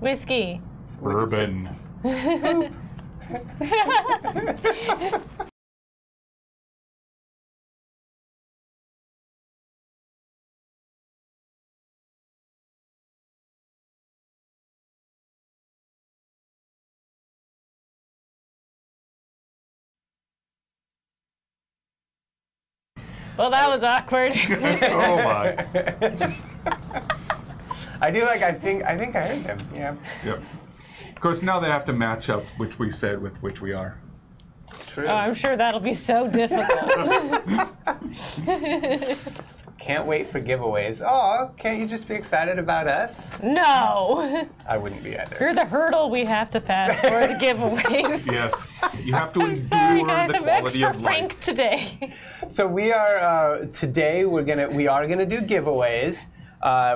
Whiskey. Bourbon. Well, that was awkward. Oh my. I do like. I think I heard him. Yeah. Yep. Of course, now they have to match up which we said with which we are. True. Oh, I'm sure that'll be so difficult. Can't wait for giveaways. Oh, can't you just be excited about us? No. I wouldn't be either. You're the hurdle we have to pass for the giveaways. Yes. You have to I'm endure sorry, guys. the I'm quality extra of frank life. today. So we are today. We are gonna do giveaways.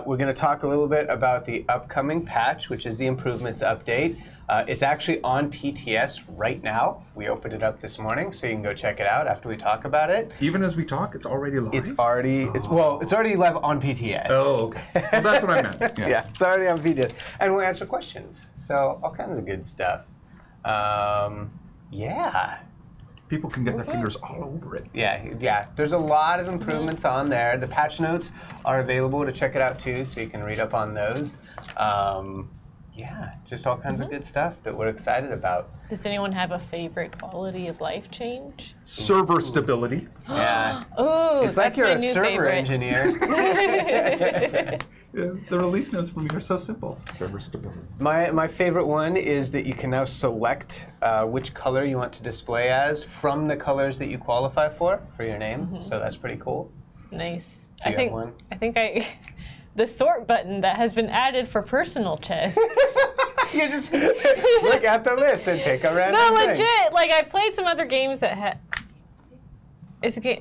We're gonna talk a little bit about the upcoming patch, which is the improvements update. It's actually on PTS right now. We opened it up this morning, so you can go check it out after we talk about it. Even as we talk, it's already live? It's already it's already live on PTS. Oh, okay. Well, that's what I meant. Yeah. Yeah, it's already on PTS, and we'll answer questions. So all kinds of good stuff. Yeah. People can get their fingers all over it. Yeah. There's a lot of improvements on there. The patch notes are available to check it out too, so you can read up on those. Yeah, just all kinds of good stuff that we're excited about. Does anyone have a favorite quality of life change? Server stability. Yeah. Ooh, It's like that's you're my a new server favorite. engineer. Yeah, the release notes for me are so simple. Server stability. My favorite one is that you can now select which color you want to display as from the colors that you qualify for your name. So that's pretty cool. Nice. Do you have one? I think the sort button that has been added for personal chests. You just look at the list and pick a random No, thing. legit. Like I played some other games that had. It's a game.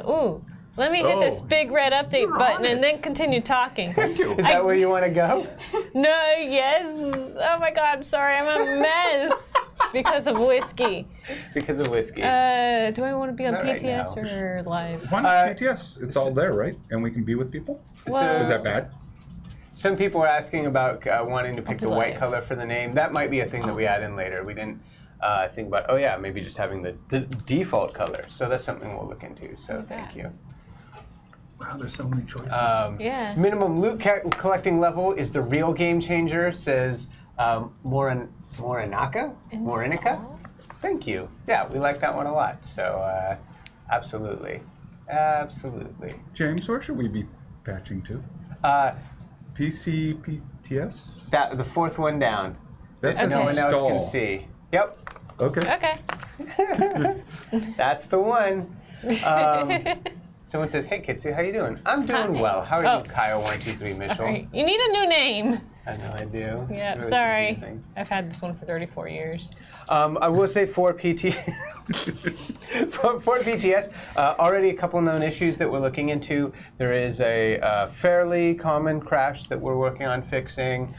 Ooh. Let me hit this big red update You're button on it. and then continue talking. Thank you. Is that where you want to go? No, yes. Oh my God, sorry, I'm a mess because of whiskey. Because of whiskey. Do I want to be on Not right PTS now. or live? Why not PTS? It's all there, right? And we can be with people? Well- Is that bad? Some people are asking about wanting to pick the white delay. color for the name. That might be a thing that we add in later. We didn't think about, maybe just having the default color. So that's something we'll look into. So thank you. Wow, there's so many choices. Yeah. Minimum loot collecting level is the real game changer, says Morinica? Thank you. Yeah, we like that one a lot. So absolutely. Absolutely. James, where should we be patching to? PC, PTS? The fourth one down. That's no one else install. can see. Yep. Okay. Okay. That's the one. Someone says, "Hey, Kitsu, how you doing?" I'm doing Hi. well. How are Oh. you, Kyle123 Mitchell? Sorry. You need a new name. I know I do. Yeah, It's really sorry. confusing. I've had this one for 34 years. I will say for PTS, already a couple known issues that we're looking into. There is a fairly common crash that we're working on fixing.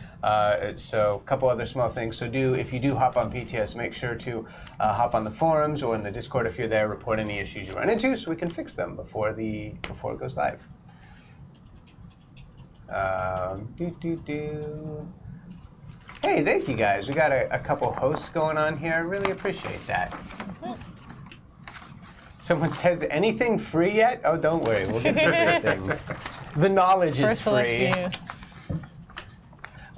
So a couple other small things. So if you do hop on PTS, make sure to hop on the forums or in the Discord if you're there. Report any issues you run into, so we can fix them before it goes live. Hey, thank you guys. We got a couple hosts going on here. I really appreciate that. Someone says, anything free yet? Oh, don't worry. We'll get to the things. The knowledge For a is select free. few.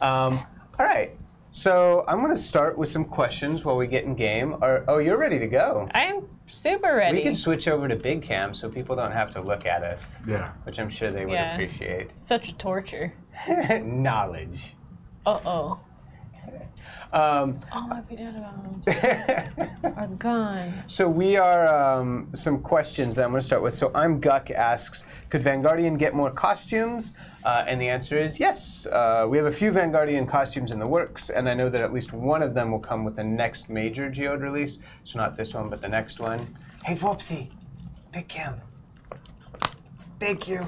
All right. So I'm going to start with some questions while we get in game. You're ready to go. I am super ready. We can switch over to big cam so people don't have to look at us, Yeah. which I'm sure they would Yeah. appreciate. Such a torture. Knowledge. Uh-oh. All my banana bombs are gone. So we are some questions that I'm going to start with. So I'm Guck asks, could Vanguardian get more costumes? And the answer is yes. We have a few Vanguardian costumes in the works, and I know that at least one of them will come with the next major Geode release. So not this one, but the next one. Hey, Whoopsie. Big Cam. Thank you.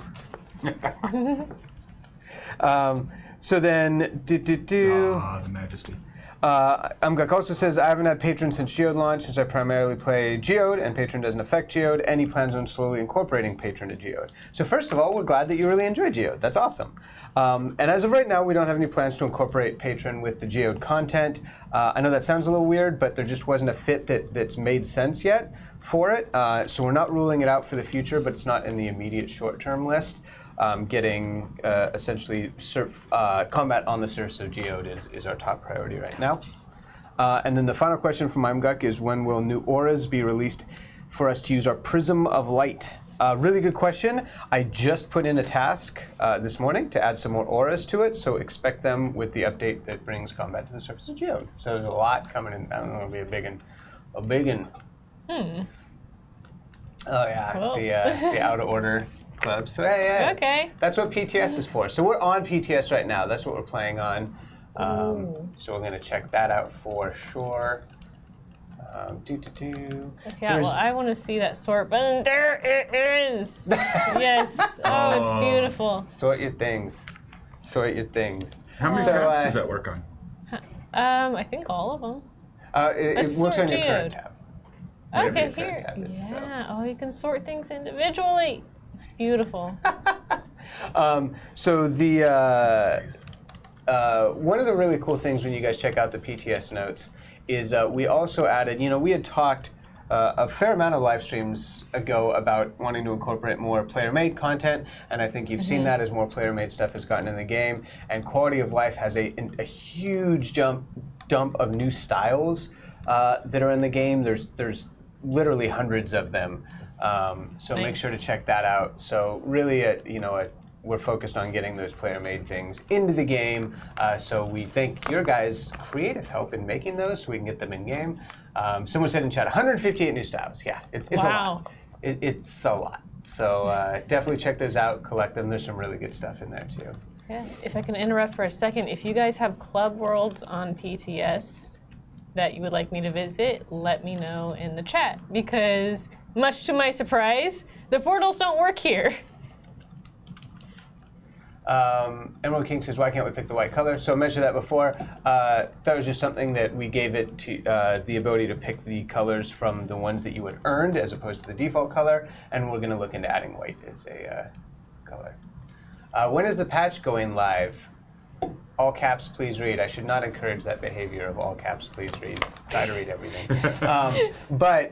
So then, Ah, the majesty. Amguk also says, I haven't had Patron since Geode launch, since I primarily play Geode, and Patron doesn't affect Geode. Any plans on slowly incorporating Patron to Geode? So first of all, we're glad that you really enjoy Geode. That's awesome. And as of right now, we don't have any plans to incorporate Patron with the Geode content. I know that sounds a little weird, but there just wasn't a fit that's made sense yet for it. So we're not ruling it out for the future, but it's not in the immediate short-term list. Getting essentially combat on the surface of Geode is our top priority right now. And then the final question from Imguk is, when will new auras be released for us to use our Prism of Light? Really good question. I just put in a task this morning to add some more auras to it, so expect them with the update that brings combat to the surface of Geode. So there's a lot coming in. I don't know, it'll be a big one. A big one. Oh yeah, cool. The out of order club. So yeah, okay. That's what PTS is for. So we're on PTS right now. That's what we're playing on. So we're gonna check that out for sure. Okay, well, I want to see that sort button. There it is. Yes. Oh, it's beautiful. Sort your things. Sort your things. How many tabs does that work on? I think all of them. It works on your current tab. Okay, here. Yeah. Oh, you can sort things individually. It's beautiful. So the one of the really cool things when you guys check out the PTS notes is we also added, we had talked a fair amount of live streams ago about wanting to incorporate more player-made content, and I think you've seen that as more player-made stuff has gotten in the game, and quality of life has a huge dump of new styles that are in the game. There's literally hundreds of them, so make sure to check that out. So really, we're focused on getting those player-made things into the game, so we thank your guys' creative help in making those so we can get them in-game. Someone said in chat, 158 new styles. Yeah, it's a lot. It's a lot. So definitely check those out, collect them. There's some really good stuff in there, too. Yeah, if I can interrupt for a second, if you guys have club worlds on PTS that you would like me to visit, let me know in the chat, because much to my surprise, the portals don't work here. Emerald King says, why can't we pick the white color? So I mentioned that before. That was just something that we gave it to the ability to pick the colors from the ones that you had earned as opposed to the default color, and we're going to look into adding white as a color. When is the patch going live? All caps, please read. I should not encourage that behavior of all caps, please read. Try to read everything. But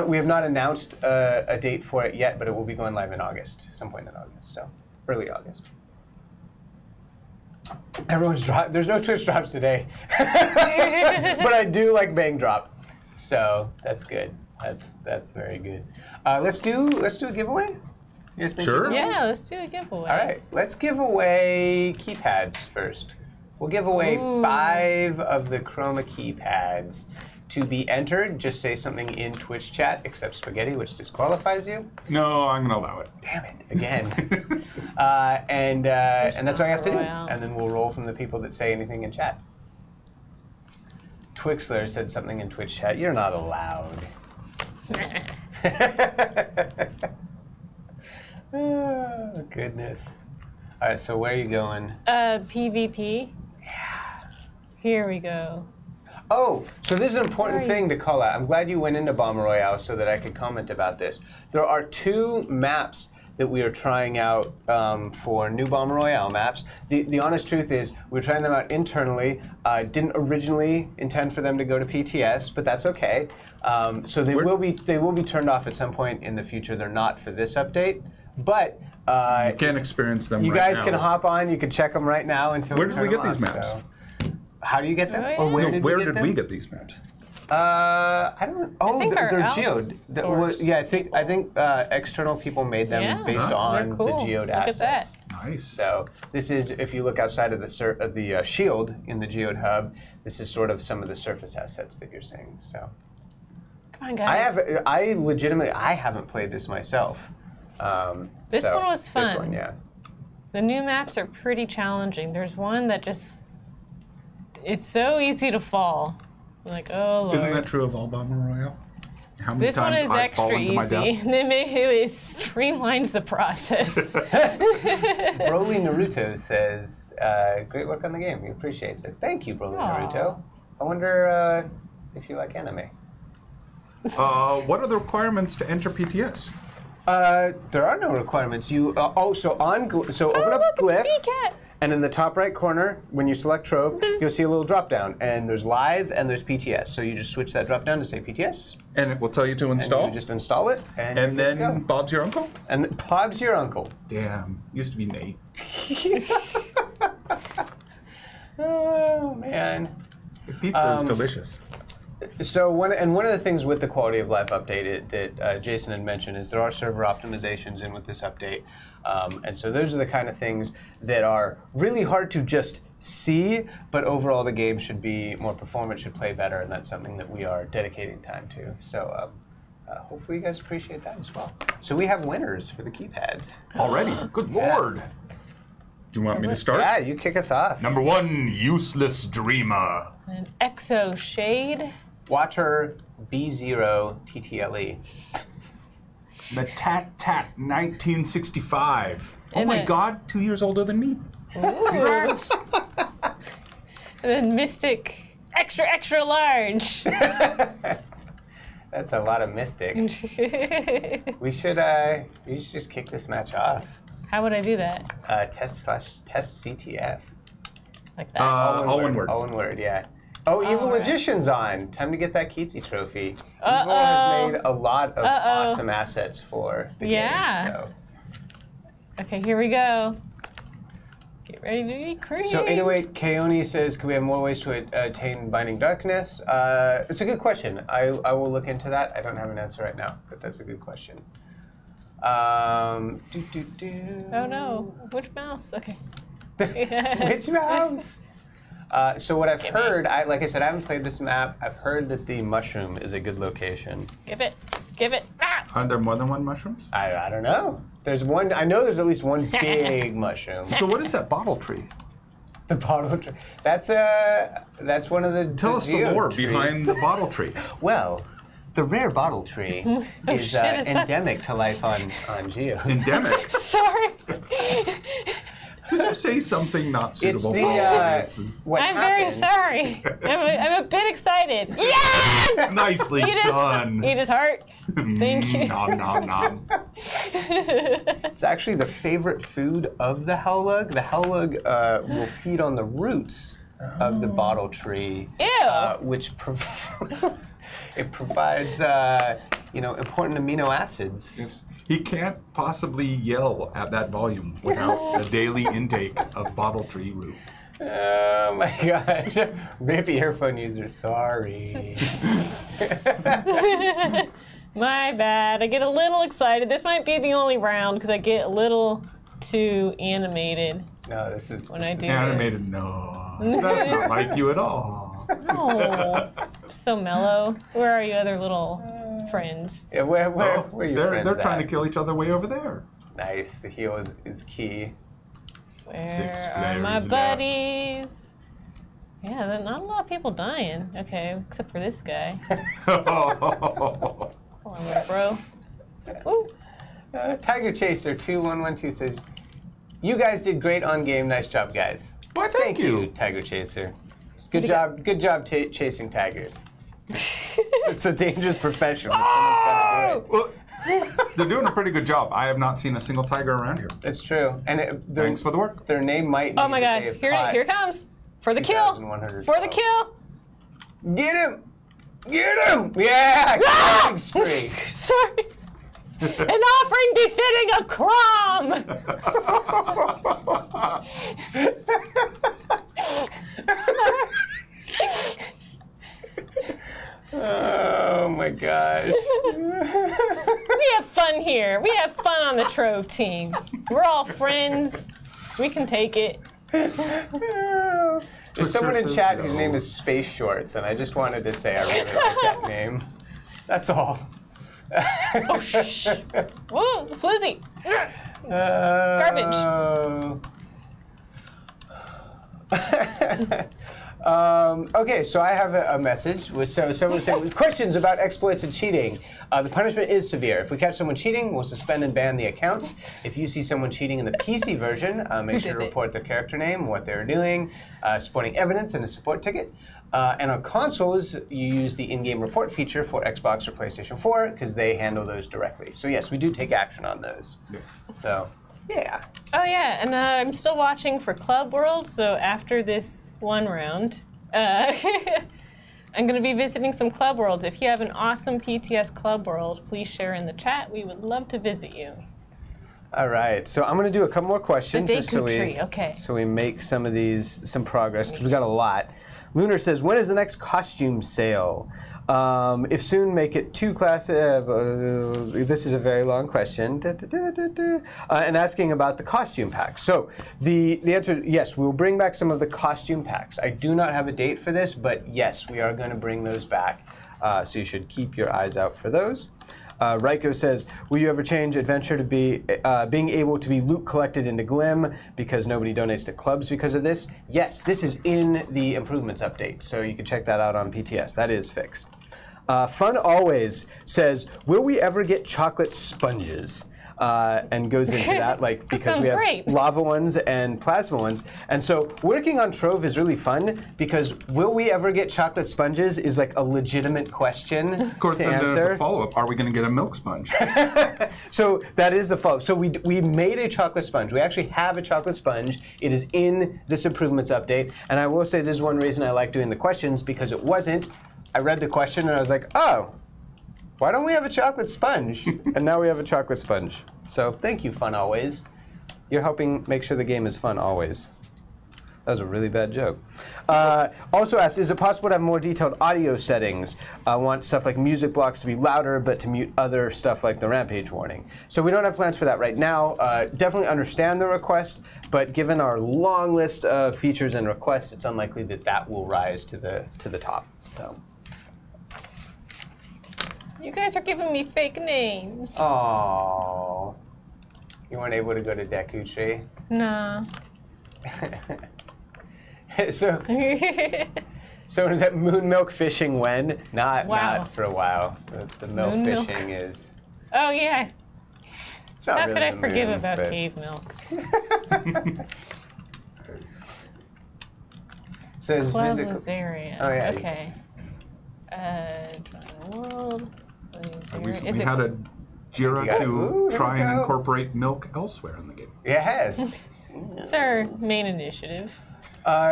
we have not announced a date for it yet, but it will be going live in August, some point in August. So. Early August. Everyone's dropped. There's no Twitch drops today, but I do like Bang Drop, so that's good. That's very good. Let's do a giveaway. You guys think sure. Yeah, let's do a giveaway. All right, let's give away keypads first. We'll give away 5 of the Chroma keypads. To be entered, just say something in Twitch chat, except spaghetti, which disqualifies you. No, I'm going to allow it. Damn it, again. And that's all you have to do. And then we'll roll from the people that say anything in chat. Twixler said something in Twitch chat. You're not allowed. Oh, goodness. All right, so where are you going? PvP. Yeah. Here we go. Oh, so this is an important thing to call out. I'm glad you went into Bomber Royale so that I could comment about this. There are 2 maps that we are trying out for new Bomber Royale maps. The honest truth is we're trying them out internally. Didn't originally intend for them to go to PTS, but that's okay. So they will be turned off at some point in the future. They're not for this update, but you can't experience them. You guys can hop on. You can check them right now until where did we get these maps? So. How do you get them? Oh, yeah. Or where did we get these maps? I don't. Oh, they're geode. Yeah, I think external people made them based on cool. the geode assets. Look at that. Nice. So this is, if you look outside of the shield in the geode hub, this is sort of some of the surface assets that you're seeing. So. Come on, guys. I legitimately haven't played this myself. This one was fun. This one, yeah. The new maps are pretty challenging. There's one that just. It's so easy to fall. I'm like, oh Lord. Isn't that true of all Bomber Royale? How many This one times is I've extra fallen to my easy. death? It streamlines the process. Broly Naruto says, great work on the game. He appreciates it. Thank you, Broly Naruto. I wonder if you like anime. What are the requirements to enter PTS? There are no requirements. You open up Glyph, and in the top right corner, when you select Trove, you'll see a little drop down, and there's Live and there's PTS. So you just switch that drop down to say PTS. And it will tell you to install? And you just install it, and then Bob's your uncle? And Bob's your uncle. Damn, used to be Nate. Oh, man. Pizza is delicious. So one of the things with the quality of life update that Jason had mentioned is there are server optimizations in with this update. And so those are the kind of things that are really hard to just see, but overall the game should be more performant, should play better, and that's something that we are dedicating time to. So hopefully you guys appreciate that as well. So we have winners for the keypads. Already? Good lord. Do you want me to start? Yeah, you kick us off. Number 1, Useless Dreamer. An Exo Shade. Water B0 TTLE. Metat Tat 1965. Oh And my then- god, 2 years older than me. Congrats. And then Mystic Extra Extra Large. That's a lot of Mystic. We should just kick this match off. How would I do that? Test CTF. Like that? All one word. All one word, yeah. Oh, Evil right. Magician's on. Time to get that Keatsy trophy. Uh-oh. Evil has made a lot of awesome assets for the game. Yeah. Okay, here we go. Get ready to be creamed. So 808 Keone says, can we have more ways to attain Binding Darkness? It's a good question. I will look into that. I don't have an answer right now, but that's a good question. Oh no, which mouse? Okay. Which mouse? So what I've heard, like I said, I haven't played this map. I've heard that the mushroom is a good location. Give it. Ah! Aren't there more than one mushrooms? I don't know. There's one. I know there's at least one big mushroom. So what is that bottle tree? The bottle tree. That's one of the. Tell us the lore behind the bottle tree. Well, the rare bottle tree is endemic to life on Geo. Endemic? Sorry. Did you say something not suitable It's for the, audiences? I'm very sorry. I'm a bit excited. Yes! Nicely done. Eat his heart. Thank you. Nom, nom, nom. It's actually the favorite food of the howlug. The howlug will feed on the roots of the bottle tree, Ew. which it provides important amino acids. He can't possibly yell at that volume without a daily intake of bottle tree root. Oh my gosh. RIP earphone user, sorry. My bad. I get a little excited. This might be the only round because I get a little too animated No, this is when I do Animated, this. no. That's not like you at all. No. So mellow. Where are you other little friends? Yeah, where are your friends They're trying at? to kill each other way over there. Nice, the heal is key. Where 6 are players my left. buddies? Yeah, there's not a lot of people dying. Okay, except for this guy. Come on, little bro. Ooh. Tiger Chaser 2112 says, "You guys did great on game. Nice job, guys." Why, thank you. Tiger Chaser. Good job chasing tigers. It's a dangerous profession, but someone's got to do it. Well, they're doing a pretty good job. I have not seen a single tiger around here. It's true. And Thanks for the work. their name might be Oh my that god, they have here caught it comes. For the kill. 2,112. For the kill. Get him! Get him! Yeah! Killing spree. Sorry. An offering befitting a Crom! Oh my gosh. We have fun here. We have fun on the Trove team. We're all friends. We can take it. There's someone in chat whose name is Space Shorts, and I just wanted to say I really like that name. That's all. Oh, shh. Whoa, Flizzy. Garbage. Okay, so I have a message. So someone said, questions about exploits and cheating. The punishment is severe. If we catch someone cheating, we'll suspend and ban the accounts. If you see someone cheating in the PC version, make sure to report their character name, what they're doing, supporting evidence, and a support ticket. And on consoles, you use the in-game report feature for Xbox or PlayStation 4 because they handle those directly. So yes, we do take action on those. Yes. So, yeah. Oh yeah, and I'm still watching for Club World, so after this one round, I'm going to be visiting some Club Worlds. If you have an awesome PTS Club World, please share in the chat. We would love to visit you. All right, so I'm going to do a couple more questions so we make some progress because we got a lot. Lunar says, when is the next costume sale? If soon, make it 2 classes. This is a very long question. And asking about the costume packs. So the answer is yes, we'll bring back some of the costume packs. I do not have a date for this, but yes, we are going to bring those back. So you should keep your eyes out for those. Raiko says, will you ever change Adventure to be being able to be loot collected into Glim because nobody donates to clubs because of this? Yes, this is in the improvements update, so you can check that out on PTS. That is fixed. Fun Always says, will we ever get chocolate sponges? And goes into that, like, because we have lava ones and plasma ones. And so working on Trove is really fun because will we ever get chocolate sponges is like a legitimate question. Of course, then there's a follow-up. Are we going to get a milk sponge? So that is the follow-up. So we made a chocolate sponge. We actually have a chocolate sponge. It is in this improvements update. And I will say this is one reason I like doing the questions because it wasn't. I read the question and I was like, oh, why don't we have a chocolate sponge? And now we have a chocolate sponge. So thank you, Fun Always. You're helping make sure the game is fun always. That was a really bad joke. Also asked, is it possible to have more detailed audio settings? I want stuff like music blocks to be louder, but to mute other stuff like the rampage warning. So we don't have plans for that right now. Definitely understand the request, but given our long list of features and requests, it's unlikely that that will rise to the top. So. You guys are giving me fake names. Aww. You weren't able to go to Deku Tree? No. So is that moon milk fishing when? Not for a while. The milk moon fishing milk. Is... Oh, yeah. It's not How really could I the forgive moon, about but... cave milk? Says Club physical... Lazaria. Oh, yeah. Okay. Drawing the world. We had a Jira to try and incorporate milk elsewhere in the game. Yes. It's our main initiative.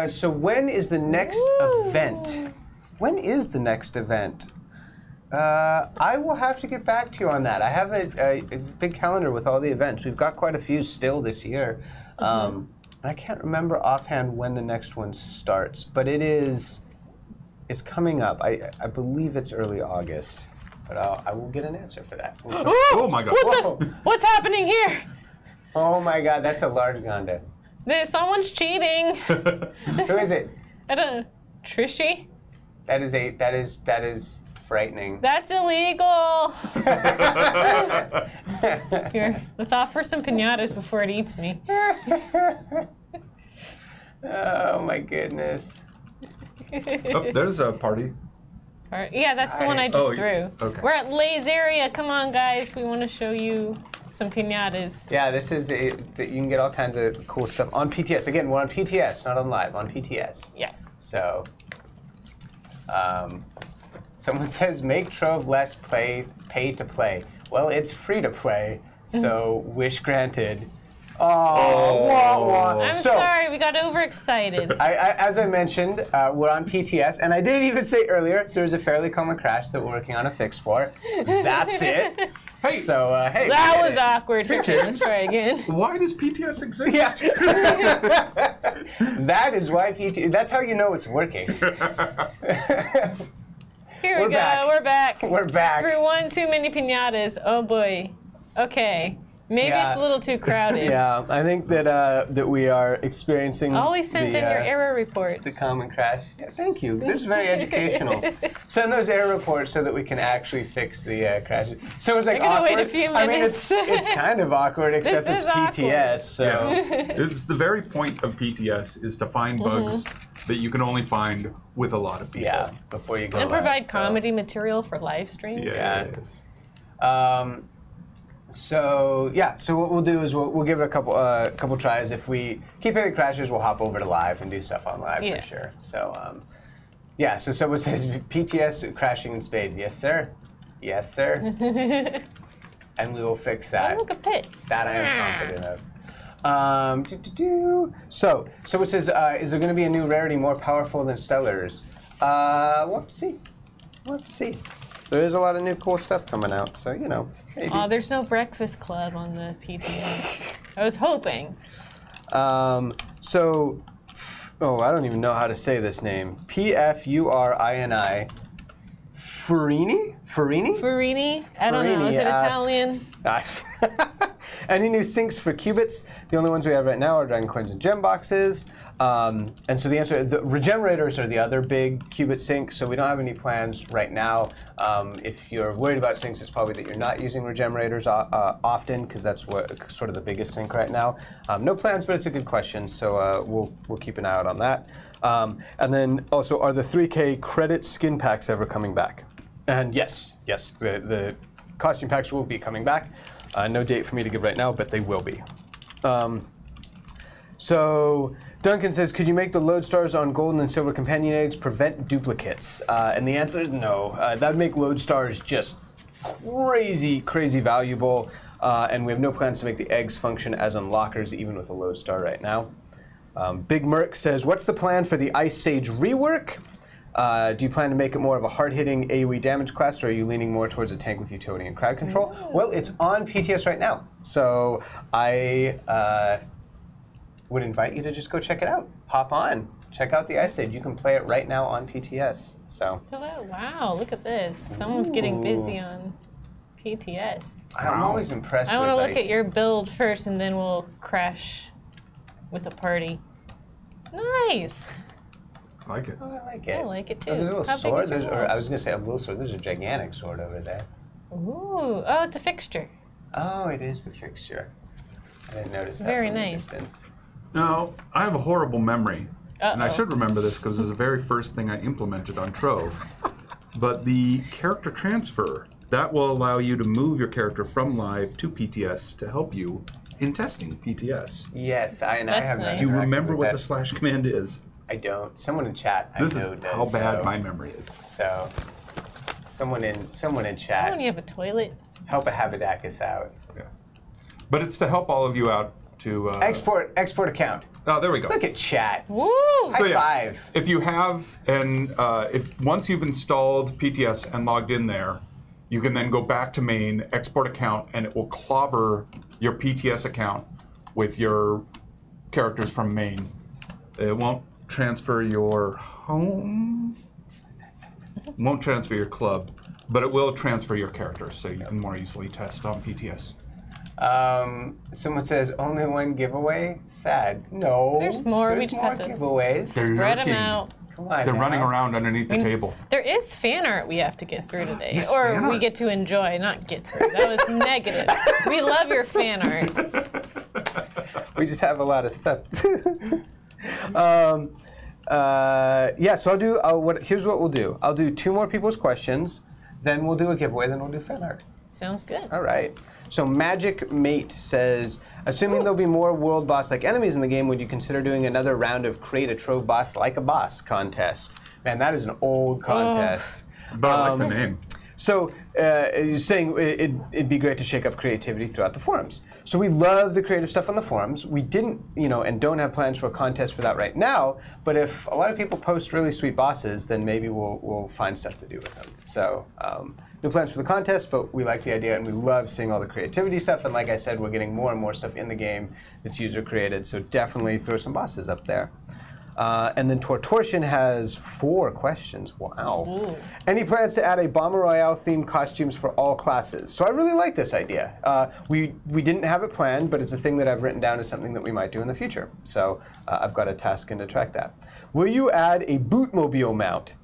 So when is the next event? When is the next event? I will have to get back to you on that. I have a big calendar with all the events. We've got quite a few still this year. I can't remember offhand when the next one starts, but it's coming up. I believe it's early August, but I will get an answer for that. Oh my God! What's happening here? Oh my God, that's a large Gonda. Someone's cheating. Who is it? I don't know. Trishy? That is frightening. That's illegal. Here, let's offer some piñatas before it eats me. Oh my goodness. Oh, there's a party. Yeah, that's the one I just threw. Okay. We're at Lazaria. Come on, guys. We want to show you some piñatas. Yeah, this is you can get all kinds of cool stuff on PTS. Again, we're on PTS, not on live, on PTS. Yes. So, someone says, make Trove less pay to play. Well, it's free to play, so wish granted. Oh. I'm sorry, we got overexcited. As I mentioned, we're on PTS, and I did even say earlier, there's a fairly common crash that we're working on a fix for. That's it. Hey, so hey, that was awkward. Let's try again. Why does PTS exist? Yeah. That is why PTS. That's how you know it's working. Here we go. We're back. We're back. Through one too many piñatas. Oh boy. Okay. Maybe it's a little too crowded. Yeah, I think that that we are experiencing. Always send in your error reports. The common crash. Yeah, thank you. This is very educational. Send those error reports so that we can actually fix the crashes. So it's like awkward. Wait a few I mean, minutes. it's kind of awkward, except it's PTS. So it's the very point of PTS is to find bugs that you can only find with a lot of people. Yeah, before you go. And provide so. comedy material for live streams. Yes. So what we'll do is we'll give it a couple tries. If we keep hitting crashes, we'll hop over to live and do stuff on live for sure. So so someone says PTS crashing in spades. Yes, sir. Yes, sir. And we will fix that. Oh, look, a pit. That I am confident of. So someone says, is there going to be a new rarity more powerful than Stellars? We'll have to see. We'll have to see. There is a lot of new cool stuff coming out, so, you know, maybe. Oh, there's no Breakfast Club on the PTS. I was hoping. I don't even know how to say this name. Pfurini? Furini? Furini? I don't know. Is it Italian? Any new sinks for qubits? The only ones we have right now are Dragon Coins and Gem Boxes. And so the answer, the regenerators are the other big qubit sink, so we don't have any plans right now. If you're worried about sinks, it's probably that you're not using regenerators often, because that's what sort of the biggest sink right now. No plans, but it's a good question, so we'll keep an eye out on that. And then also, are the 3K credit skin packs ever coming back? And yes, the costume packs will be coming back. No date for me to give right now, but they will be. So Duncan says, could you make the lodestars on golden and silver companion eggs prevent duplicates? And the answer is no. That would make lodestars just crazy valuable. And we have no plans to make the eggs function as unlockers, even with a lodestar right now. Big Merc says, what's the plan for the Ice Sage rework? Do you plan to make it more of a hard-hitting AoE damage class, or are you leaning more towards a tank with utility and crowd control? Well, it's on PTS right now, so I would invite you to just go check it out. Hop on, check out the Ice Sage. You can play it right now on PTS. So. Oh, wow, look at this. Someone's getting busy on PTS. I'm always impressed. I want to look at your build first, and then we'll crash with a party. Nice. I like it. Oh, I like it. I like it too. Oh, there's a little How sword. big is your I was going to say a little sword. There's a gigantic sword over there. Ooh. Oh, it's a fixture. Oh, it is the fixture. I didn't notice that. Very from the nice. distance. Now, I have a horrible memory. And I Uh-oh. should remember this because it was the very first thing I implemented on Trove. But the character transfer, that will allow you to move your character from live to PTS to help you in testing PTS. Yes, I have That's not. nice. Do you remember what that. the slash command is? I don't. Someone in chat. This I is know does, how bad so. my memory is. So, someone in chat. When you have a toilet. Help a Habidakis out. Yeah. But it's to help all of you out to... Export account. Oh, there we go. Look at chat. Woo! High five. If you have, and if once you've installed PTS and logged in there, you can then go back to main, export account, and it will clobber your PTS account with your characters from main. It won't transfer your home, won't transfer your club, but it will transfer your characters, so you can more easily test on PTS. Someone says only one giveaway. Sad. No. There's more. We There's just more have to giveaways. spread them lurking. out. Come on. They're now. running around underneath the table. There is fan art we have to get through today. Yes, or fan we art. get to enjoy, not get through. That was negative. We love your fan art. We just have a lot of stuff. So I'll do. Here's what we'll do. I'll do 2 more people's questions, then we'll do a giveaway, then we'll do fan art. Sounds good. All right. So Magic Mate says, assuming there'll be more world boss-like enemies in the game, would you consider doing another round of create a Trove boss like a boss contest? Man, that is an old contest. But I like the name. So you're saying it'd be great to shake up creativity throughout the forums. So we love the creative stuff on the forums. We didn't, and don't have plans for a contest for that right now. But if a lot of people post really sweet bosses, then maybe we'll find stuff to do with them. So no plans for the contest, but we like the idea and we love seeing all the creativity stuff. And like I said, we're getting more and more stuff in the game that's user created. So definitely throw some bosses up there. And then Tortortion has 4 questions. Wow. Ooh. Any plans to add a Bomber Royale themed costumes for all classes? So I really like this idea. We didn't have it planned, but it's a thing that I've written down as something that we might do in the future. So I've got a task in to track that. Will you add a bootmobile mount?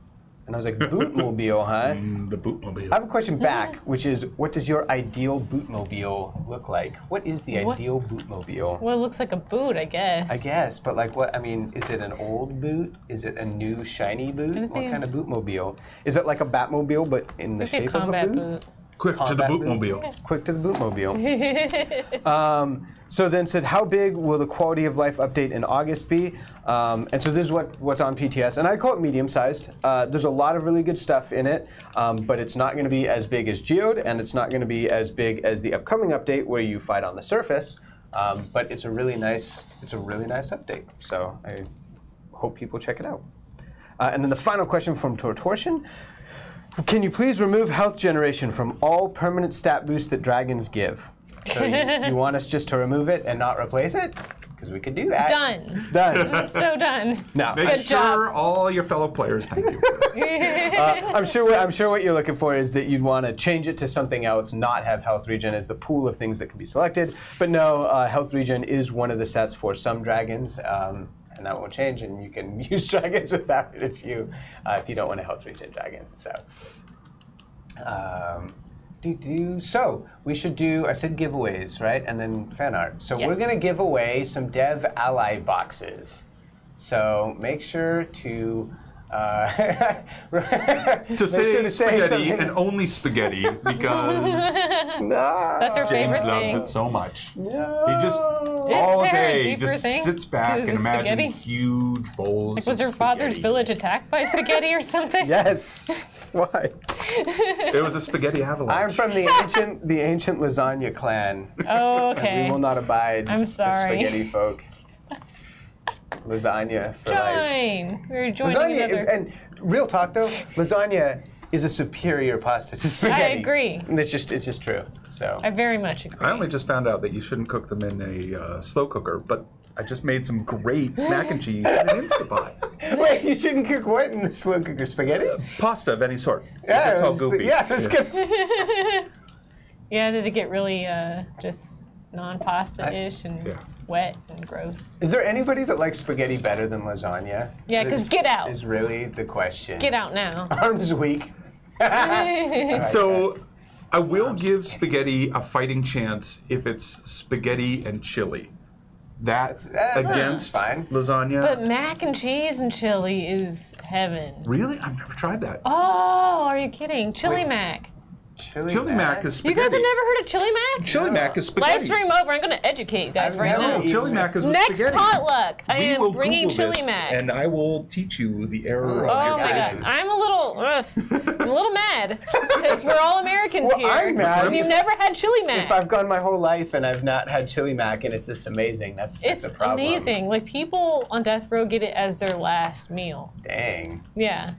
And I was like, bootmobile, huh? The bootmobile. I have a question back, which is, what does your ideal bootmobile look like? What is the ideal bootmobile? Well, it looks like a boot, I guess. I guess, but like what, I mean, is it an old boot? Is it a new shiny boot? What kind of bootmobile? Is it like a Batmobile, but in the It's a shape of a combat boot? boot. Quick to the Combat boot? bootmobile. Quick to the bootmobile. So then said, how big will the quality of life update in August be? And so this is what's on PTS, and I call it medium-sized. There's a lot of really good stuff in it, but it's not going to be as big as Geode, and it's not going to be as big as the upcoming update where you fight on the surface. But it's a really nice update. So I hope people check it out. And then the final question from Tortortion. Can you please remove health generation from all permanent stat boosts that dragons give? So you want us just to remove it and not replace it? Because we could do that. Done. Done. So done. No. Make Good sure job. all your fellow players thank you. I'm sure what you're looking for is that you'd want to change it to something else, not have health regen as the pool of things that can be selected. But no, health regen is one of the stats for some dragons. And that won't change, and you can use dragons without it if you don't want a health regen dragon. So, so we should do. I said giveaways, right? And then fan art. So we're Yes. gonna give away some Dev Ally boxes. So make sure to. To say spaghetti and only spaghetti because That's our James favorite loves thing. it so much. No. He just Is all there a day deeper just thing sits to back the and imagines spaghetti? huge bowls. Like, was of her father's spaghetti. village attacked by spaghetti or something? Yes. Why? It was a spaghetti avalanche. I'm from the ancient lasagna clan. Oh, And okay. we will not abide I'm the sorry. spaghetti folk. Lasagna for life. Join. We're joining Lasagna, another. and real talk though, lasagna is a superior pasta to spaghetti. agree. And it's just true. So I very much agree. I only just found out that you shouldn't cook them in a slow cooker, but I just made some great mac and cheese in an Instapot. wait, you shouldn't cook what in the slow cooker? Spaghetti? Pasta of any sort. Yeah, It's all it's goopy. that's good. Yeah, did it get really just non-pasta-ish and Yeah. wet and gross? Is there anybody that likes spaghetti better than lasagna? Yeah, 'cause get out. Is really the question. Get out now. Arms weak. So I will give spaghetti a fighting chance if it's spaghetti and chili. That That's against fine. lasagna. But mac and cheese and chili is heaven. Really? I've never tried that. Oh, are you kidding? Chili Wait. mac. Chili mac is You spaghetti. guys have never heard of chili mac? Chili mac is spaghetti. Live stream over. I'm going to educate you guys I've right never now. eaten Chili mac is with Next spaghetti. potluck, I We am will bringing Google chili this, mac. and I will teach you the error Oh of your my god, faces. I'm a little mad because we're all Americans Well, here. I'm mad. You've never had chili mac. If I've gone my whole life and I've not had chili mac and it's this amazing, that's It's a problem. amazing. Like, people on death row get it as their last meal. Dang. Yeah.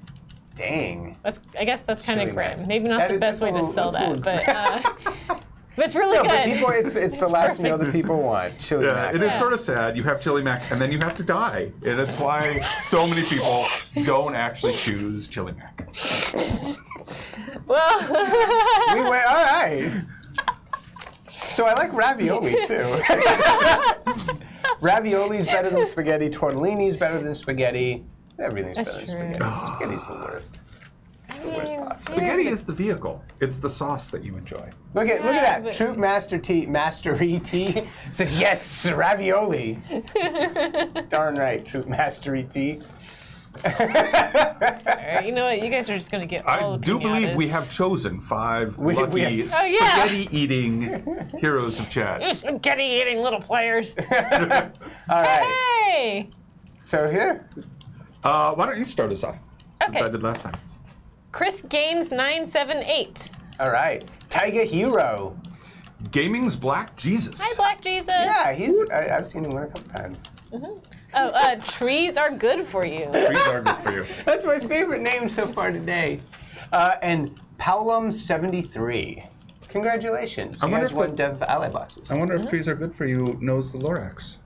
Dang. I guess that's kind Chili of mac. grim. Maybe not That the is- best way that's a to sell little- that, that's but it's really No, good. but people, it's the last meal that perfect. people want. Chili Yeah, mac. it is Yeah. sort of sad. You have chili mac, and then you have to die, and it's why so many people don't actually choose chili mac. Well, We went, all right. So I like ravioli too. Ravioli's better than spaghetti. Tortellini's better than spaghetti. Everything's That's better true. than spaghetti. Spaghetti's the worst. The worst pasta. Spaghetti is the vehicle. It's the sauce that you enjoy. Look at Yeah, that. but- Troop Mastery T says yes, ravioli. Darn right, Troop Mastery T. all right, you know what? You guys are just going to get all I the do believe we piñatas. have chosen 5 We lucky have- Oh, yeah. spaghetti-eating heroes of chat. You spaghetti-eating little players. All right. Hey! So here. Why don't you start us off, since Okay. I did last time. Chris Games 978. All right. Tiger Hero. Gaming's Black Jesus. Hi, Black Jesus. Yeah, I've seen him win a couple times. Oh, trees are good for you. Trees are good for you. That's my favorite name so far today. And Paulum73. Congratulations. You wonder guys if won the- Dev Ally boxes. I wonder if trees are good for you knows the Lorax.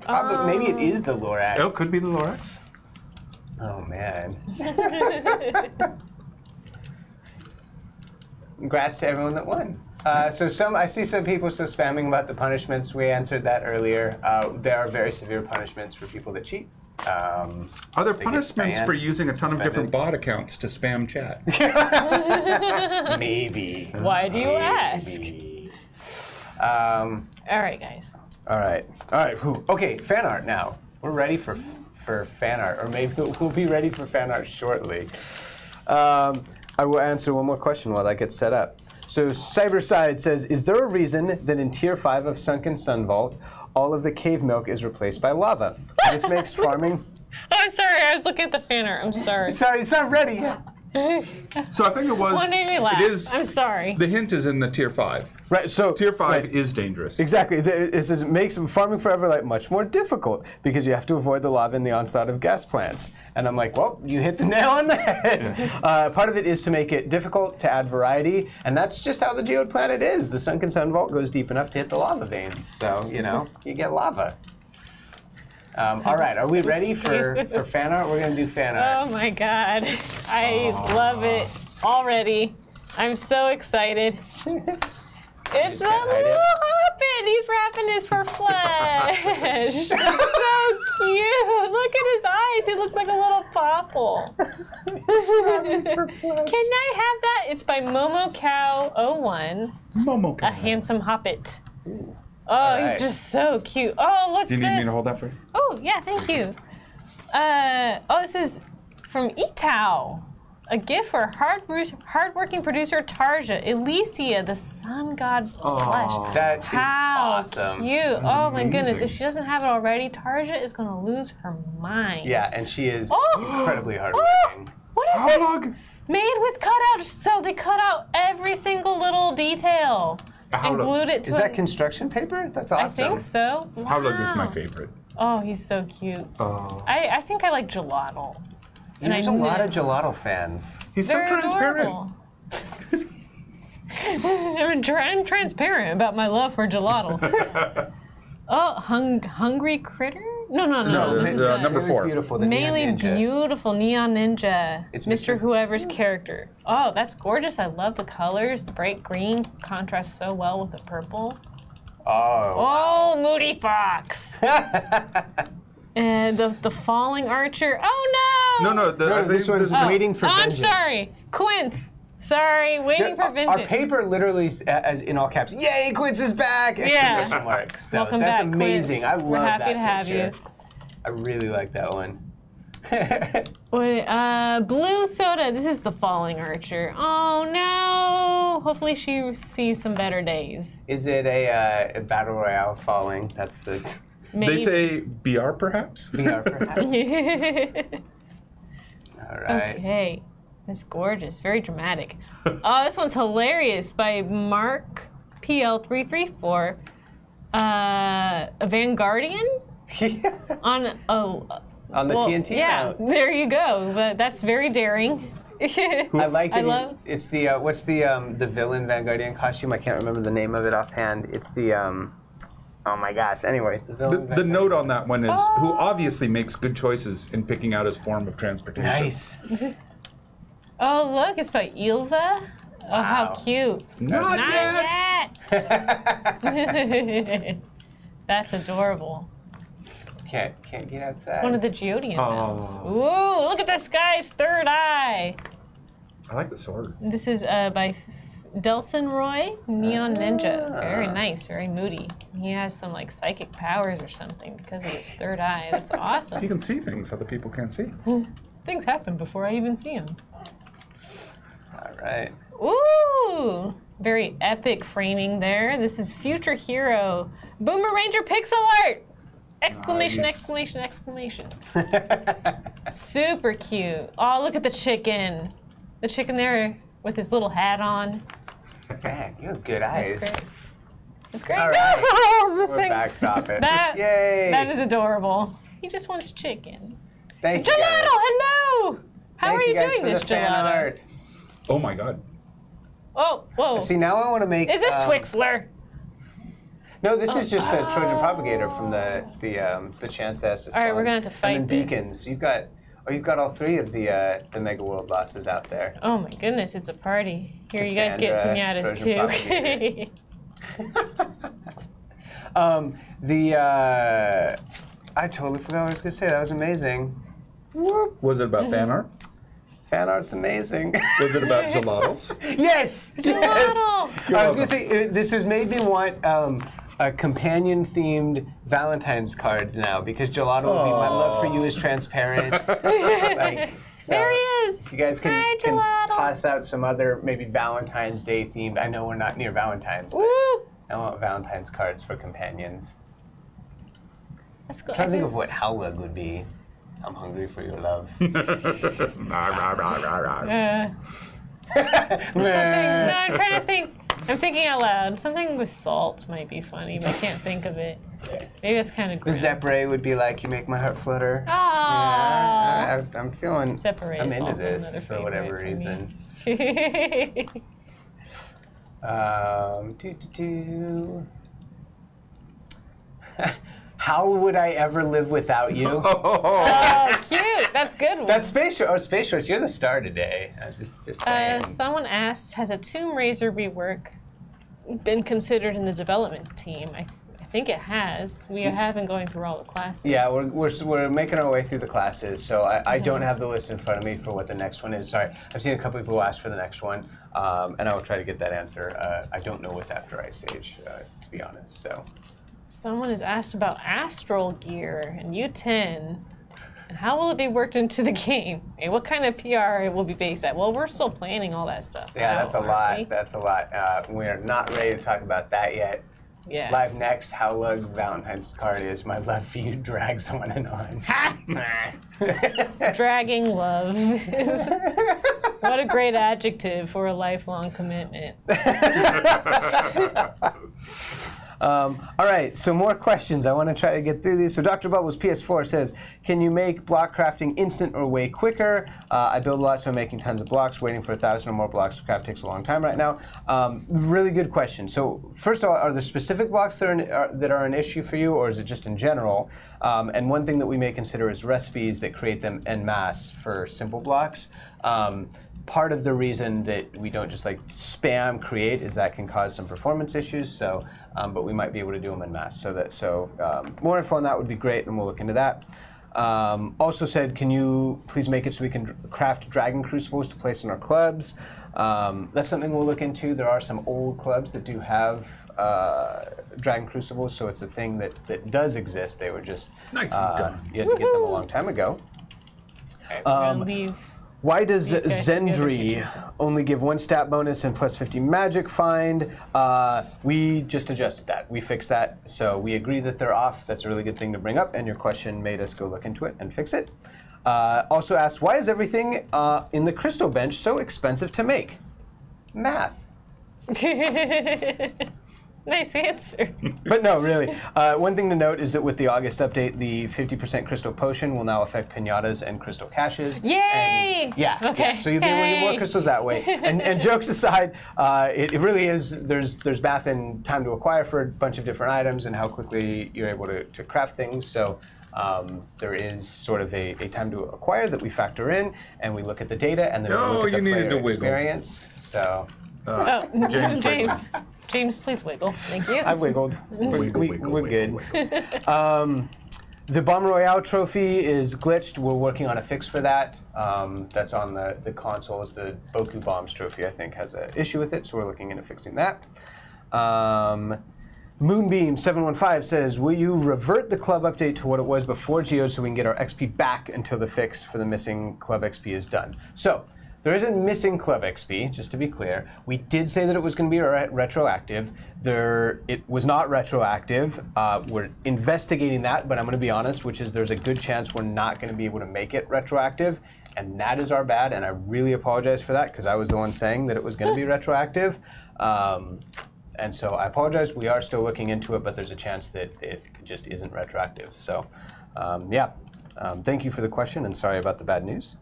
Maybe it is the Lorax. Oh, it could be the Lorax. Oh, man. Congrats to everyone that won. I see some people still spamming about the punishments. We answered that earlier. There are very severe punishments for people that cheat. Are there punishments for using a ton of different bot accounts to spam chat? Maybe. Why do you ask? All right, guys. All right. Okay, fan art now. We're ready for fan art, or maybe we'll be ready for fan art shortly. I will answer one more question while that gets set up. So Cyberside says, is there a reason that in Tier 5 of Sunken Sun Vault, all of the cave milk is replaced by lava? This makes farming... Oh, I'm sorry. I was looking at the fan art. I'm sorry. Sorry, it's not ready yet. So I think it was... What made me laugh? It is, I'm sorry. The hint is in the Tier 5. Right, so... Tier 5 is dangerous. Exactly. It says it makes farming forever like much more difficult because you have to avoid the lava and the onslaught of gas plants. And I'm like, well, you hit the nail on the head. Yeah. Part of it is to make it difficult, to add variety, and that's just how the geode planet is. The Sunken Sun Vault goes deep enough to hit the lava veins. So, you get lava. All right, are we ready for fan art? We're going to do fan art. Oh my god. I love it already. I'm so excited. It's a little hobbit. He's wrapping his for flesh. He's so cute. Look at his eyes. He looks like a little popple. Can I have that? It's by MomoCow01. Momocow. A handsome hobbit. Oh, he's just so cute. Oh, what's this? Do you need me to hold that for you? Oh, yeah, thank you. This is from Etau. A gift for hard-working producer Tarja, Elysia, the sun god flesh. That is awesome. awesome. Cute. That's oh my amazing. goodness. If she doesn't have it already, Tarja is going to lose her mind. Yeah, and she is Oh! incredibly hardworking. What is it? Made with cutouts. So they cut out every single little detail and glued it to Is that construction paper? That's awesome. I think so. Wow. Howlug is my favorite. Oh, he's so cute. I think I like gelato. There's a lot of gelato fans. He's so transparent. I'm transparent about my love for gelato. Oh, hungry critter? No. Number 4. Beautiful, the Mainly Neon Ninja. beautiful neon ninja. It's Mr. Whoever's character. Oh, that's gorgeous. I love the colors. The bright green contrasts so well with the purple. Oh, Moody Fox. And the falling archer. Oh no! No, this one's waiting for vengeance. I'm sorry, Quince. Sorry, waiting for vengeance. Our paper literally, as in all caps, "Yay, Quince is back!" Exclamation mark. So Welcome that's back, amazing. Quince. I love We're happy that to have picture. you. I really like that one. Blue soda. This is the falling archer. Oh no! Hopefully she sees some better days. Is it a battle royale falling? That's the. Maybe. They say BR perhaps? BR perhaps. All right. Okay. That's gorgeous. Very dramatic. Oh, this one's hilarious by Mark PL334. A Vanguardian? Yeah. On the TNT? Yeah, there you go. But that's very daring. I like that. love. It's the what's the villain Vanguardian costume? I can't remember the name of it offhand. It's the oh my gosh. Anyway, the villain. The note on that one is who obviously makes good choices in picking out his form of transportation. Nice. Oh, look, it's by Ilva. Oh, how cute. Not yet. That's adorable. Can't get outside. It's one of the Geodian mounts. Ooh, look at this guy's third eye. I like the sword. This is by Delson Roy, Neon Ninja. Very nice, very moody. He has some like psychic powers or something because of his third eye. That's awesome. You can see things other people can't see. Things happen before I even see them. All right. Ooh, very epic framing there. This is Future Hero. Boomer Ranger pixel art! Exclamation, Nice. exclamation, exclamation. Super cute. Oh, look at the chicken. The chicken there with his little hat on. Man, you have good eyes. That's great. That's great. All right. No, the We'll thing- backdrop it. Yay! Yay! That is adorable. He just wants chicken. Thank you Gelato, guys. hello! How Thank are you guys doing for this, the fan gelato? art. Oh my god. Oh, whoa. See, now I want to make. Is this Twixler? No, this is just the Trojan propagator from the chance that has to spawn. All right, we're gonna have to fight and then this. beacons. You've got all 3 of the Mega World bosses out there. Oh my goodness, it's a party. Here, you guys get Cassandra, pinatas Trojan too. I totally forgot what I was gonna say. That was amazing. Was it about fan art? Fan art's amazing. Was it about gelatos? Yes! Gelato! Yes! I was going to say, this has made me want a companion-themed Valentine's card now, because gelato will be my love for you is transparent. There he is! You guys can Gelato. toss out some other, maybe Valentine's Day themed. I know we're not near Valentine's, but Woo! I want Valentine's cards for companions. Let's go. I'm trying to think of what Howlug would be. I'm hungry for your love. Something, no, I'm trying to think. I'm thinking out loud. Something with salt might be funny, but I can't think of it. Maybe that's kind of The gross. Zepre would be like, you make my heart flutter. Oh. Yeah, I'm feeling, Zepre I'm is into also this another for whatever favorite for me. reason. How would I ever live without you? Oh, cute. That's a good one. That's Space Shorts. You're the star today. Just saying. Someone asked, has a Tomb Raider rework been considered in the development team? I think it has. We have been going through all the classes. Yeah, we're making our way through the classes, so I don't have the list in front of me for what the next one is. Sorry, I've seen a couple people ask for the next one, and I will try to get that answer. I don't know what's after Ice Age, to be honest. So. Someone has asked about Astral Gear and U10, and how will it be worked into the game? And what kind of PR it will be based at? Well, we're still planning all that stuff. Yeah, that's a lot. We? That's a lot. We're not ready to talk about that yet. Yeah. Live next, how Lug Valentine's card is. My love for you drags on and on. Dragging love. What a great adjective for a lifelong commitment. All right, so more questions. I want to try to get through these. So Dr. Bubbles PS4 says, can you make block crafting instant or way quicker? I build a lot, so I'm making tons of blocks. Waiting for 1,000 or more blocks to craft takes a long time right now. Really good question. So first of all, are there specific blocks that are an issue for you, or is it just in general? And one thing that we may consider is recipes that create them en masse for simple blocks. Part of the reason that we don't just like spam create is that can cause some performance issues. So, but we might be able to do them en masse. So more info on that would be great, and we'll look into that. Also said, can you please make it so we can craft dragon crucibles to place in our clubs? That's something we'll look into. There are some old clubs that do have dragon crucibles, so it's a thing that does exist. They were just Nice and done. you had to get them a long time ago. We're gonna leave. Why does These guys can go to the Zendry kitchen. only give 1 stat bonus and plus 50 magic find? We just adjusted that. We fixed that. So we agree that they're off. That's a really good thing to bring up, and your question made us go look into it and fix it. Also asked, why is everything in the crystal bench so expensive to make? Math. Nice answer. But no, really. One thing to note is that with the August update, the 50% crystal potion will now affect pinatas and crystal caches. Yay! And, yeah. Okay. Yeah, so you'll be able to get more Yay. crystals that way. And jokes aside, it really is, there's math and time to acquire for a bunch of different items and how quickly you're able to craft things. So there is sort of a time to acquire that we factor in, and we look at the data, and then we look at the player experience. So. Oh, James James. James, please wiggle. Thank you. I wiggled. Wiggle, We're good. The Bomb Royale trophy is glitched. We're working on a fix for that. That's on the consoles. The Boku Bombs trophy, I think, has an issue with it, so we're looking into fixing that. Moonbeam715 says, will you revert the club update to what it was before Geode so we can get our XP back until the fix for the missing club XP is done? So, there isn't missing club XP, just to be clear. We did say that it was going to be retroactive. It was not retroactive. We're investigating that, but I'm going to be honest, which is there's a good chance we're not going to be able to make it retroactive, and that is our bad, and I really apologize for that, because I was the one saying that it was going to be retroactive. And so I apologize. We are still looking into it, but there's a chance that it just isn't retroactive. So, yeah. Thank you for the question, and sorry about the bad news.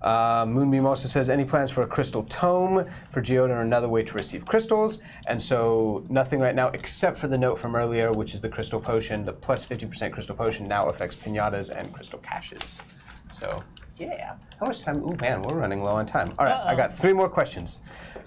Moonbeam also says, any plans for a crystal tome for Geode or another way to receive crystals? And so nothing right now except for the note from earlier, which is the crystal potion. The plus 50% crystal potion now affects pinatas and crystal caches. So yeah, how much time? Ooh man, we're running low on time. All right, I got 3 more questions.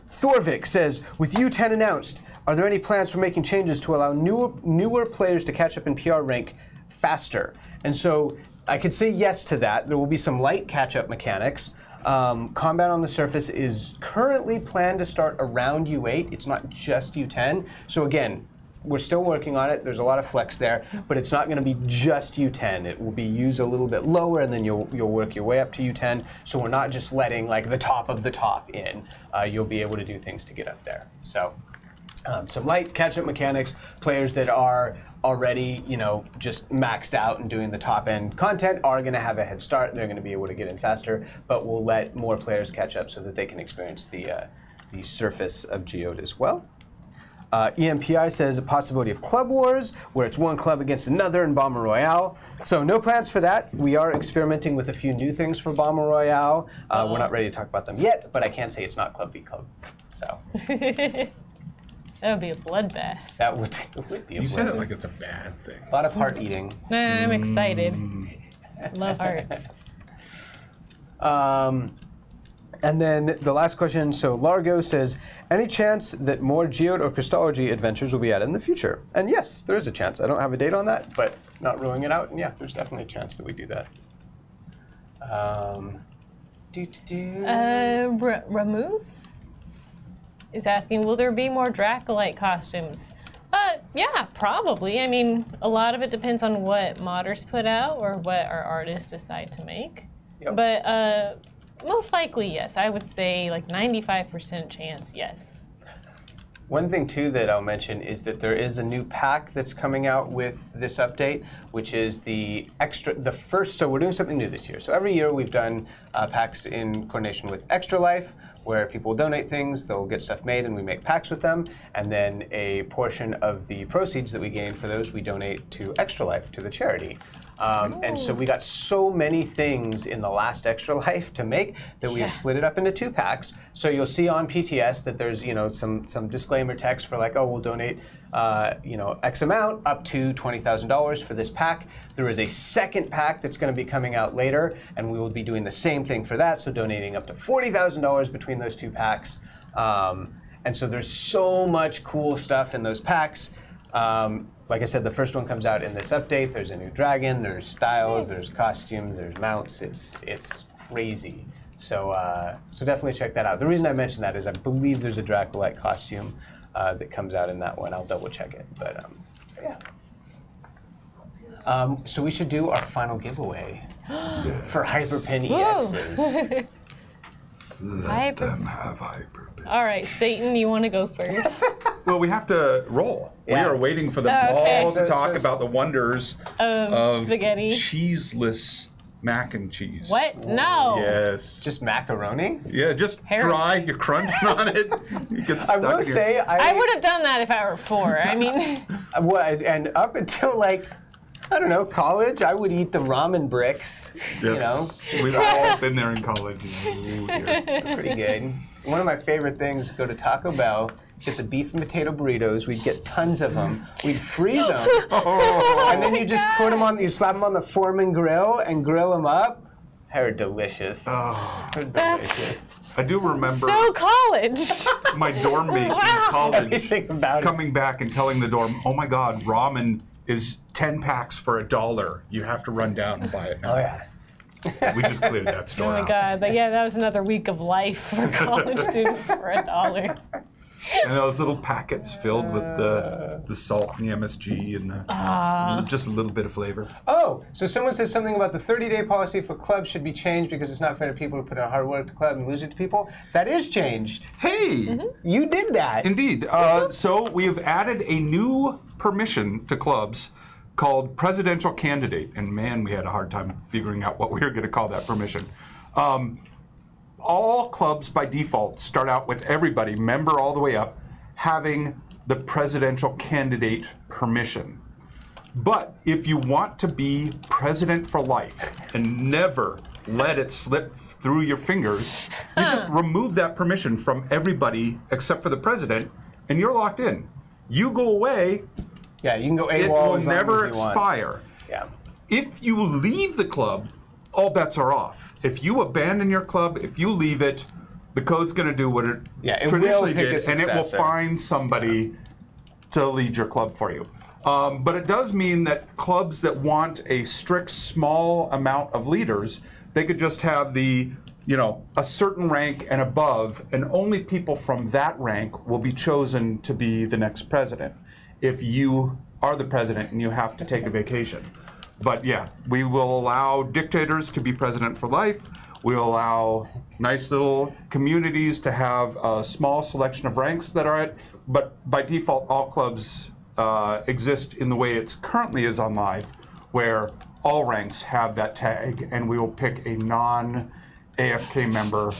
Thorvik says, with U10 announced, are there any plans for making changes to allow newer players to catch up in PR rank faster? And so I could say yes to that. There will be some light catch-up mechanics. Combat on the surface is currently planned to start around U8. It's not just U10. So again, we're still working on it. There's a lot of flex there, but it's not going to be just U10. It will be used a little bit lower, and then you'll work your way up to U10. So we're not just letting like the top of the top in. You'll be able to do things to get up there. So some light catch-up mechanics. Players that are already, just maxed out and doing the top end content are going to have a head start. They're going to be able to get in faster, but we'll let more players catch up so that they can experience the surface of Geode as well. EMPI says a possibility of club wars, where it's one club against another in Bomber Royale. So no plans for that. We are experimenting with a few new things for Bomber Royale. We're not ready to talk about them yet, but I can say it's not club v club. So. That would be a bloodbath. That would be a bloodbath. You said it like it's a bad thing. A lot of heart eating. Nah, I'm excited. Love hearts. And then the last question, so Largo says, any chance that more Geode or Crystology adventures will be added in the future? And yes, there is a chance. I don't have a date on that, but not ruling it out. And yeah, there's definitely a chance that we do that. Ramus is asking, will there be more Dracolite costumes? Yeah, probably. I mean, a lot of it depends on what modders put out or what our artists decide to make. Yep. But most likely, yes. I would say like 95% chance, yes. One thing, too, that I'll mention is that there is a new pack that's coming out with this update, which is so we're doing something new this year. So every year we've done packs in coordination with Extra Life, where people donate things, they'll get stuff made, and we make packs with them. And then a portion of the proceeds that we gain for those, we donate to Extra Life, to the charity. And so we got so many things in the last Extra Life to make that we have split it up into 2 packs. So you'll see on PTS that there's some disclaimer text for like, oh, we'll donate X amount up to $20,000 for this pack. There is a second pack that's going to be coming out later, and we will be doing the same thing for that, so donating up to $40,000 between those 2 packs. And so there's so much cool stuff in those packs. Like I said, the first one comes out in this update. There's a new dragon, there's styles, there's costumes, there's mounts. It's crazy. So definitely check that out. The reason I mention that is I believe there's a Dracolite costume that comes out in that one. I'll double check it, but yeah. So we should do our final giveaway for Hyperpin EXs. Let them have Hyperpin. All right, Satan, you want to go first? Well, we have to roll. Yeah. We are waiting for them all to talk about the wonders of spaghetti. Cheeseless mac and cheese. What? No. Yes. Just macaroni? Yeah, just dry. You're crunching on it. You get stuck. I will say, I would have done that if I were 4. I mean, and up until like, I don't know, college, I would eat the ramen bricks. Yes. We've all been there in college. Ooh, pretty good. One of my favorite things, go to Taco Bell, get the beef and potato burritos. We'd get tons of them. We'd freeze them. And then you just put them on, you slap them on the Foreman grill and grill them up. They're delicious. Oh, they're delicious. I do remember so college. My dorm mate in college Everything about coming back and telling the dorm, oh my God, ramen is 10 packs for $1. You have to run down and buy it now. Oh yeah. We just cleared that store Oh my out. God, but yeah, that was another week of life for college students for $1. And those little packets filled with the salt and the MSG and just a little bit of flavor. Oh, so someone says something about the 30-day policy for clubs should be changed because it's not fair to people to put in hard work to club and lose it to people. That is changed. Hey! You did that. Indeed. So we have added a new permission to clubs called presidential candidate. And man, we had a hard time figuring out what we were going to call that permission. All clubs by default start out with everybody, member all the way up, having the presidential candidate permission. But if you want to be president for life and never let it slip through your fingers. You just remove that permission from everybody except for the president, and you're locked in. You go away, Yeah, you can go it AWOL will as long never as you want. expire. Yeah. If you leave the club, all bets are off. If you abandon your club, if you leave it, the code's going to do what it Yeah, it traditionally will pick a did, and it will successor. find somebody to lead your club for you. But it does mean that clubs that want a strict small amount of leaders, they could just have the, a certain rank and above, and only people from that rank will be chosen to be the next president. If you are the president and you have to take a vacation. But yeah, we will allow dictators to be president for life. We'll allow nice little communities to have a small selection of ranks that are at, but by default, all clubs exist in the way it's currently is on Live, where all ranks have that tag, and we will pick a non-AFK member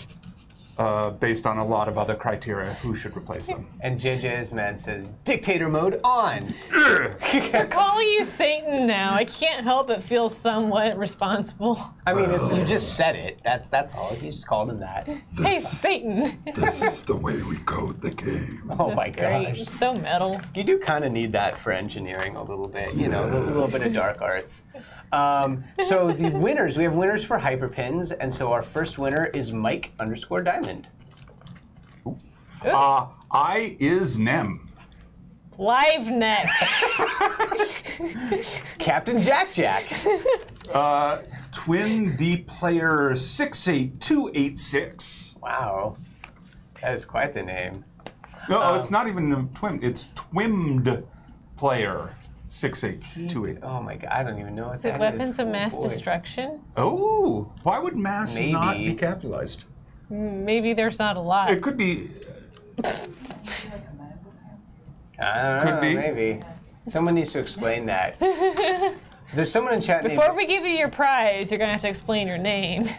based on a lot of other criteria who should replace them. And JJ's man says, dictator mode on. They're calling you Satan now. I can't help but feel somewhat responsible. I mean, you just said it. That's all. You just called him that. Hey, Satan. This is the way we code the game. Oh my That's great. gosh. It's so metal. You do kind of need that for engineering a little bit, a little bit of dark arts. So the winners, we have winners for hyperpins, and so our first winner is Mike_Diamond. I is Nem. LiveNet. Captain Jack. Twin D player 68286. Wow, that is quite the name. No, it's not even a twin. It's Twimmed player 6828. Oh my god, I don't even know what Is it that weapons of Oh, mass boy. destruction? Oh, why would mass Maybe. not be capitalized? Maybe there's not a lot. It could be. I don't Could know, be. maybe. Someone needs to explain that. There's someone in chat Before named we give you your prize, you're going to have to explain your name.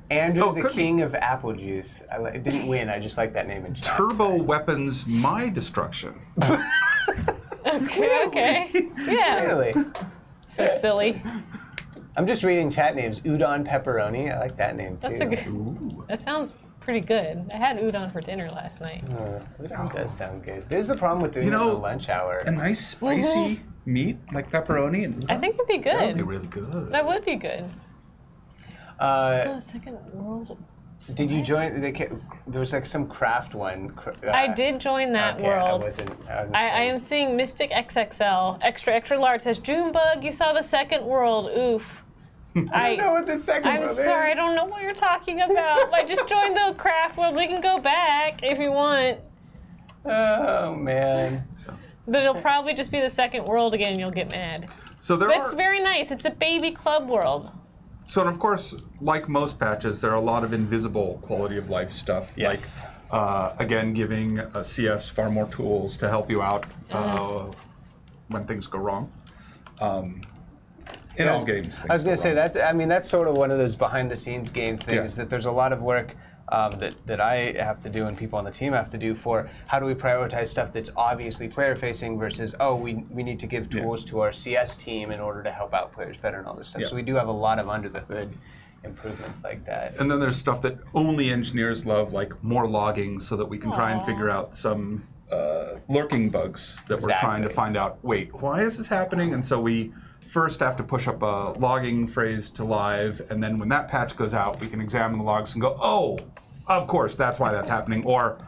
Andrew, the could be. King of Apple Juice. It didn't win. I just like that name in chat. Turbo weapons, my destruction. Okay. Yeah. Really? So silly. I'm just reading chat names. Udon Pepperoni. I like that name too. That's a good. That sounds pretty good. I had udon for dinner last night. Udon does sound good. This is the problem with doing it in the lunch hour. A nice spicy meat like pepperoni and I think it'd be that would be good. really good. That would be good. So second world. Did you join? There was like some craft one. I did join that okay, world. I wasn't I am seeing Mystic XXL, extra large, says Junebug, you saw the second world, oof. I don't know what the second I'm world sorry, I is. don't know what you're talking about. I just joined the craft world. We can go back if you want. Oh man. But it'll probably just be the second world again and you'll get mad. So there But it's are. very nice. It's a baby club world. So and of course, like most patches, there are a lot of invisible quality of life stuff. Yes. Like again, giving CS far more tools to help you out when things go wrong. In all games, things I was going go to say wrong. that's sort of one of those behind-the-scenes game things Yeah. that there's a lot of work that I have to do and people on the team have to do for how do we prioritize stuff that's obviously player-facing versus we need to give tools to our CS team in order to help out players better and all this stuff. Yeah. So we do have a lot of under-the-hood improvements like that. And then there's stuff that only engineers love, like more logging, so that we can try and figure out some lurking bugs that we're trying to Exactly. find out. Wait, why is this happening? And so we first have to push up a logging phrase to live, and then when that patch goes out, we can examine the logs and go, oh, of course, that's why that's happening. Or,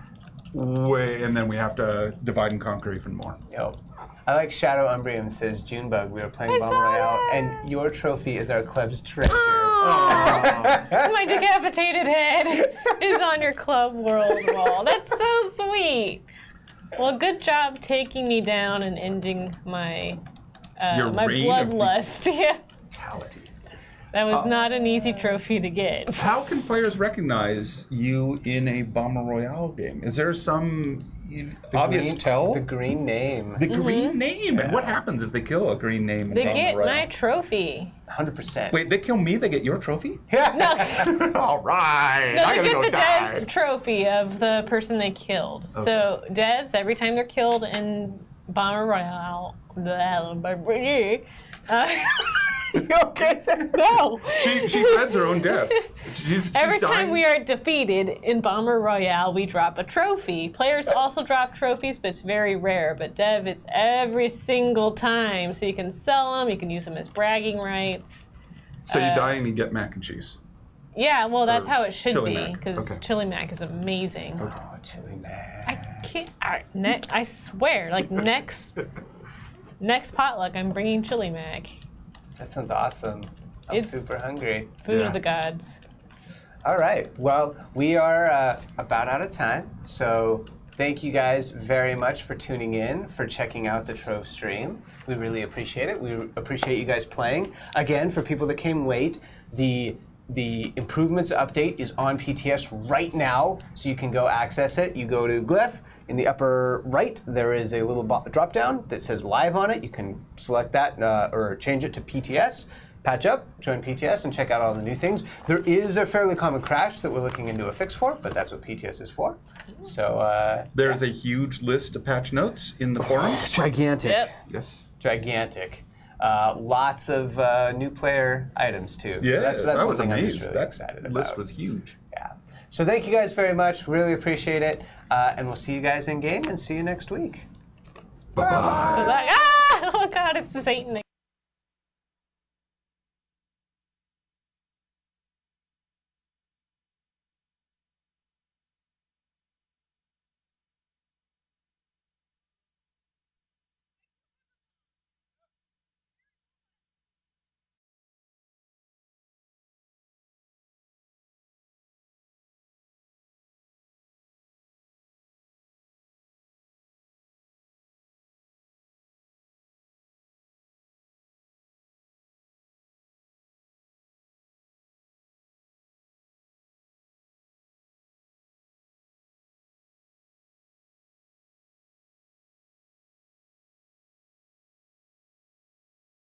wait, and then we have to divide and conquer even more. Yo. I like Shadow Umbrium says, Junebug, we were playing Bomb Royale, and your trophy is our club's treasure. My decapitated head is on your club world wall. That's so sweet. Well, good job taking me down and ending my Your my reign of bloodlust. Yeah, brutality. that was not an easy trophy to get. How can players recognize you in a Bomber Royale game? Is there some obvious tell? The green name. The green name. And what happens if they kill a green name in They Bomber get Royale? my trophy. 100%. Wait, they kill me, they get your trophy? Yeah. All right. No, I they gotta get go the die. devs trophy of the person they killed. So devs, every time they're killed in Bomber Royale, You okay there? No. She feds her own death. She's Every dying. time we are defeated in Bomber Royale, we drop a trophy. Players also drop trophies, but it's very rare. But Dev, it's every single time. So you can sell them, you can use them as bragging rights. So you die and you get mac and cheese. Yeah, well, that's Or how it should Chili be, Mac. because Okay. Chili Mac is amazing. Oh, chili man. I can't. I swear, like next potluck, I'm bringing Chili Mac. That sounds awesome. I'm It's- super hungry. Food Yeah. of the gods. All right. Well, we are about out of time. So thank you guys very much for tuning in, for checking out the Trove stream. We really appreciate it. We appreciate you guys playing. Again, for people that came late, the improvements update is on PTS right now, so you can go access it. You go to Glyph. In the upper right, there is a little drop down that says live on it. You can select that or change it to PTS. Patch up, join PTS, and check out all the new things. There is a fairly common crash that we're looking into a fix for, but that's what PTS is for. So There's a huge list of patch notes in the forums. gigantic, Yep. Yes. gigantic. Lots of new player items too. So Yes, that's I one was thing I'm just amazed. really That excited list about. was huge. Yeah. So thank you guys very much. Really appreciate it, and we'll see you guys in game and see you next week. Ah! Oh God, it's Satan.